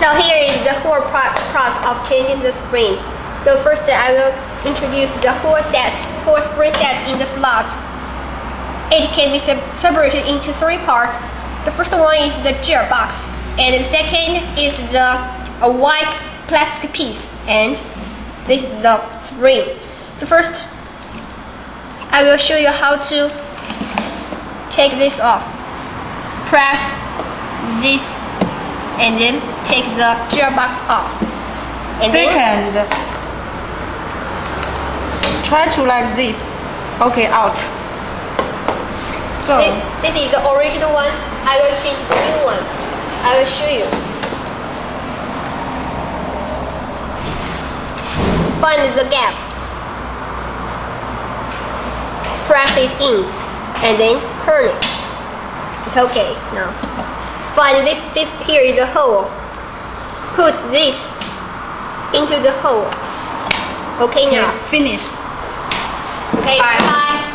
Now here is the whole process of changing the spring. So first I will introduce the whole spring set in the slot. It can be separated into 3 parts. The first one is the gearbox, and the second is a white plastic piece, and this is the spring. So first I will show you how to take this off. Press this and then take the gearbox off. And second, try to like this. Okay, out. So this is the original one. I will change the new one. I will show you. Find the gap. Press it in and then turn it. It's okay now. Find this here is a hole. Put this into the hole. Okay now. Finish. Okay, bye.